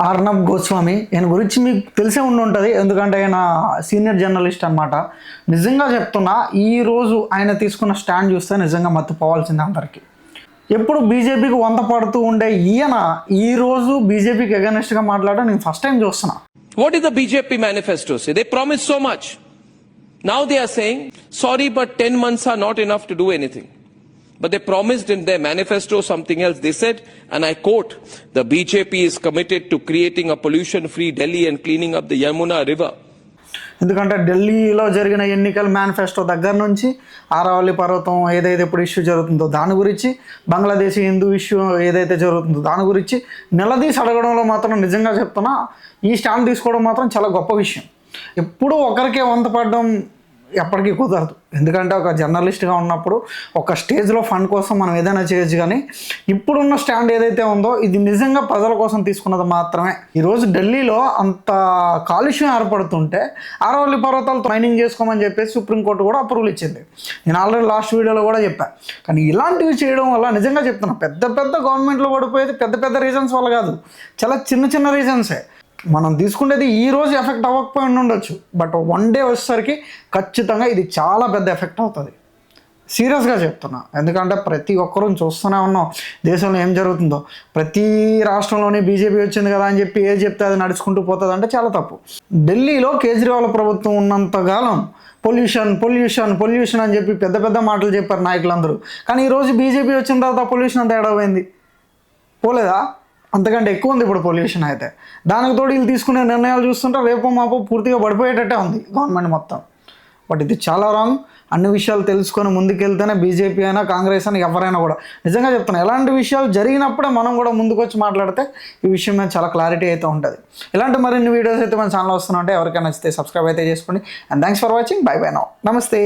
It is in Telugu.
అర్నబ్ గోస్వామి ఈయన గురించి మీకు తెలిసే ఉంటుంది, ఎందుకంటే ఆయన సీనియర్ జర్నలిస్ట్ అనమాట. నిజంగా చెప్తున్నా, ఈరోజు ఆయన తీసుకున్న స్టాండ్ చూస్తే నిజంగా మత్తుపోవాల్సిందే అందరికీ. ఎప్పుడు బీజేపీకి వంత పడుతూ ఉండే ఈయన ఈరోజు బీజేపీకి అగెనిస్ట్గా మాట్లాడడం నేను ఫస్ట్ టైం చూస్తున్నా. What did the BJP manifesto say? They promised so much. Now they are saying, sorry, but 10 months are not enough to do anything. But they promised in their manifesto something else. They said, and I quote, the BJP is committed to creating a pollution-free Delhi and cleaning up the Yamuna River. ఎందుకంటే ఢిల్లీలో జరిగిన ఎన్నికల మేనిఫెస్టో దగ్గర నుంచి ఆరావళి పర్వతం ఏదైతే ఇప్పుడు ఇష్యూ జరుగుతుందో దాని గురించి, బంగ్లాదేశ్ హిందూ ఇష్యూ ఏదైతే జరుగుతుందో దాని గురించి నిలదీసి అడగడంలో మాత్రం నిజంగా చెప్తున్నా, ఈ స్టాండ్ తీసుకోవడం మాత్రం చాలా గొప్ప విషయం. ఎప్పుడూ ఒకరికే వంతపడడం ఎప్పటికీ కుదరదు. ఎందుకంటే ఒక జర్నలిస్ట్గా ఉన్నప్పుడు ఒక స్టేజ్లో ఫండ్ కోసం మనం ఏదైనా చేయొచ్చు, కానీ ఇప్పుడున్న స్టాండ్ ఏదైతే ఉందో ఇది నిజంగా ప్రజల కోసం తీసుకున్నది మాత్రమే. ఈరోజు ఢిల్లీలో అంత కాలుష్యం ఏర్పడుతుంటే ఆరావళి పర్వతాలతో మైనింగ్ చేసుకోమని చెప్పేసి సుప్రీంకోర్టు కూడా అప్రూవల్ ఇచ్చింది. నేను ఆల్రెడీ లాస్ట్ వీడియోలో కూడా చెప్పాను. కానీ ఇలాంటివి చేయడం వల్ల నిజంగా చెప్తున్నా, పెద్ద పెద్ద గవర్నమెంట్లో పడిపోయేది పెద్ద పెద్ద రీజన్స్ వల్ల కాదు, చాలా చిన్న చిన్న రీజన్సే. మనం తీసుకునేది ఈరోజు ఎఫెక్ట్ అవ్వకపోయి ఉండొచ్చు, బట్ వన్ డే వచ్చేసరికి ఖచ్చితంగా ఇది చాలా పెద్ద ఎఫెక్ట్ అవుతుంది. సీరియస్గా చెప్తున్నా, ఎందుకంటే ప్రతి ఒక్కరూ చూస్తూనే ఉన్నాం దేశంలో ఏం జరుగుతుందో. ప్రతి రాష్ట్రంలోనే బీజేపీ వచ్చింది కదా అని చెప్పి ఏది చెప్తే అది నడుచుకుంటూ పోతుంది అంటే చాలా తప్పు. ఢిల్లీలో కేజ్రీవాల్ ప్రభుత్వం ఉన్నంతకాలం పొల్యూషన్ పొల్యూషన్ పొల్యూషన్ అని చెప్పి పెద్ద పెద్ద మాటలు చెప్పారు నాయకులందరూ. కానీ ఈరోజు బీజేపీ వచ్చిన తర్వాత పొల్యూషన్ అంతా ఏడవైంది, పోలేదా? అంతకంటే ఎక్కువ ఉంది ఇప్పుడు పొల్యూషన్. అయితే దానికి తోడు వీళ్ళు తీసుకునే నిర్ణయాలు చూస్తుంటే రేపు మాపు పూర్తిగా పడిపోయేటట్టే ఉంది గవర్నమెంట్ మొత్తం. బట్ ఇది చాలా రాంగ్. అన్ని విషయాలు తెలుసుకొని ముందుకెళ్తేనే బీజేపీ అయినా కాంగ్రెస్ అయినా ఎవరైనా కూడా, నిజంగా చెప్తున్నా, ఎలాంటి విషయాలు జరిగినప్పుడే మనం కూడా ముందుకు వచ్చి మాట్లాడితే ఈ విషయం మీద చాలా క్లారిటీ అయితే ఉంటుంది. ఇలాంటి మరిన్ని వీడియోస్ అయితే మన ఛానల్ వస్తున్నాయంటే ఎవరికైనా నచ్చితే సబ్స్క్రైబ్ అయితే చేసుకోండి. And thanks for watching. By by now. నమస్తే.